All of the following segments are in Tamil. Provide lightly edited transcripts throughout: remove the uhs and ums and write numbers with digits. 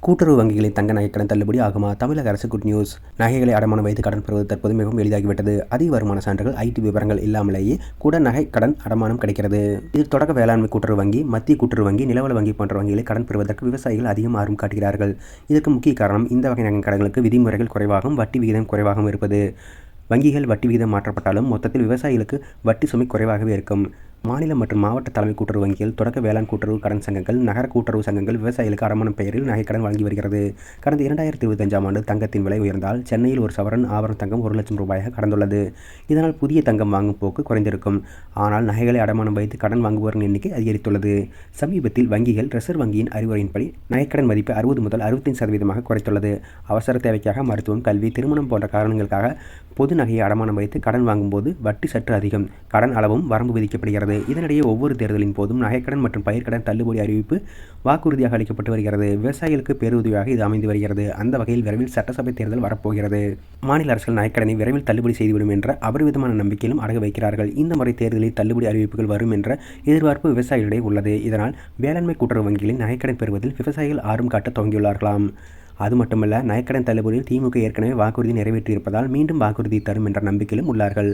கூட்டுறவு வங்கிகளின் தங்க நகை கடன் தள்ளுபடி ஆகுமா? தமிழக அரசு குட் நியூஸ். நகைகளை அடமானம் வைத்து கடன் பெறுவது தற்போது மிகவும் எளிதாகிவிட்டது. அதிக வருமான சான்றுகள், ஐடி விவரங்கள் இல்லாமலேயே கூட நகை கடன் அடமானம் கிடைக்கிறது. இது தொடக்க வேளாண்மை கூட்டுறவு வங்கி, மத்திய கூட்டுறவு வங்கி, நிலவல வங்கி போன்ற வங்கிகளை கடன் பெறுவதற்கு விவசாயிகள் அதிகம் ஆர்வம் காட்டுகிறார்கள். இதற்கு முக்கிய காரணம் இந்த வகை நகை கடன்களுக்கு விதிமுறைகள் குறைவாகவும், வட்டி விகிதம் குறைவாகவும் இருப்பது. வங்கிகள் வட்டி விகிதம் மாற்றப்பட்டாலும் மொத்தத்தில் விவசாயிகளுக்கு வட்டி சுமை குறைவாகவே இருக்கும். மாநில மற்றும் மாவட்ட தலைமை கூட்டுறவு வங்கிகள், தொடக்க வேளாண் கூட்டுறவு கடன் சங்கங்கள், நகர கூட்டுறவு சங்கங்கள் விவசாயிகளுக்கு அடமானம் பெயரில் நகைக்கடன் வழங்கி வருகிறது. கடந்த 2025ஆம் ஆண்டு தங்கத்தின் விலை உயர்ந்தால் சென்னையில் ஒரு சவரன் ஆபரண தங்கம் ரூ.1,00,000 கடந்துள்ளது. இதனால் புதிய தங்கம் வாங்கும் போக்கு குறைந்திருக்கும். ஆனால் நகைகளை அடமானம் வைத்து கடன் வாங்குவோரின் எண்ணிக்கை அதிகரித்துள்ளது. சமீபத்தில் வங்கிகள் ரிசர்வ் வங்கியின் அறிவுரையின்படி நகைக்கடன் மதிப்பை 60 முதல் 65% குறைத்துள்ளது. அவசர தேவைக்காக, மருத்துவம், கல்வி, திருமணம் போன்ற காரணங்களுக்காக பொது நகையை அடமானம் வைத்து கடன் வாங்கும்போது வட்டி சற்று அதிகம், கடன் அளவும் வரம்பு விதிக்கப்படுகிறது. இதனிடையே ஒவ்வொரு தேர்தலின் போதும் நகைக்கடன் மற்றும் பயிர்க்கடன் தள்ளுபடி அறிவிப்பு வாக்குறுதியாக அளிக்கப்பட்டு வருகிறது. விவசாயிகளுக்கு பேருதவியாக இது அமைந்து வருகிறது. அந்த வகையில் விரைவில் சட்டசபை தேர்தல் வரப்போகிறது. மாநில அரசுகள் நகைக்கடனை விரைவில் தள்ளுபடி செய்துவிடும் என்ற அபரிவிதமான நம்பிக்கையிலும் அடகு வைக்கிறார்கள். இந்த முறை தேர்தலில் தள்ளுபடி அறிவிப்புகள் வரும் என்ற எதிர்பார்ப்பு விவசாயிகளிடையே உள்ளது. இதனால் வேளாண்மை கூட்டுறவு வங்கிகளில் நகைக்கடன் பெறுவதில் விவசாயிகள் ஆர்வம் காட்ட துவங்கியுள்ளார்களாம். அது மட்டுமல்ல, நகைக்கடன் தள்ளுபடியில் திமுக ஏற்கனவே வாக்குறுதி நிறைவேற்றியிருப்பதால் மீண்டும் வாக்குறுதி தரும் என்ற நம்பிக்கையிலும் உள்ளார்கள்.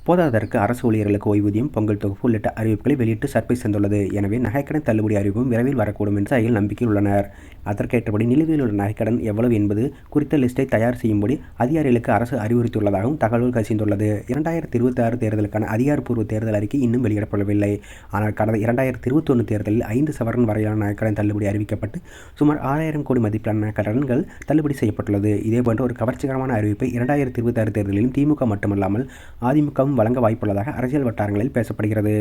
போதாததற்கு அரசு ஊழியர்களுக்கு ஓய்வூதியம், பொங்கல் தொகுப்பு உள்ளிட்ட அறிவிப்புகளை வெளியிட்டு சர்ப்ரைஸ் தந்துள்ளது. எனவே நகைக்கடன் தள்ளுபடி அறிவிப்பும் விரைவில் வரக்கூடும் என்று விவசாயிகள் நம்பிக்கையில் உள்ளனர். அதற்கேற்றபடி நிலுவையில் உள்ள நகைக்கடன் எவ்வளவு என்பது குறித்த லிஸ்டை தயார் செய்யும்படி அதிகாரிகளுக்கு அரசு அறிவுறுத்தியுள்ளதாகவும் தகவல் கசிந்துள்ளது. 2026 தேர்தலுக்கான அதிகாரப்பூர்வ தேர்தல் அறிக்கை இன்னும் வெளியிடப்படவில்லை. ஆனால் கடந்த 2021 தேர்தலில் 5 சவரன் வரையிலான நகைக்கடன் தள்ளுபடி அறிவிக்கப்பட்டு சுமார் 6,000 கோடி மதிப்பிலான கடன்கள் தள்ளுபடி செய்யப்பட்டுள்ளது. இதேபோன்ற ஒரு கவர்ச்சிகரமான அறிவிப்பை 2026 தேர்தலிலும் திமுக மட்டுமல்லாமல் அதிமுகவும் வழங்க வாய்ப்புள்ளதாக அரசியல் வட்டாரங்களில் பேசப்படுகிறது.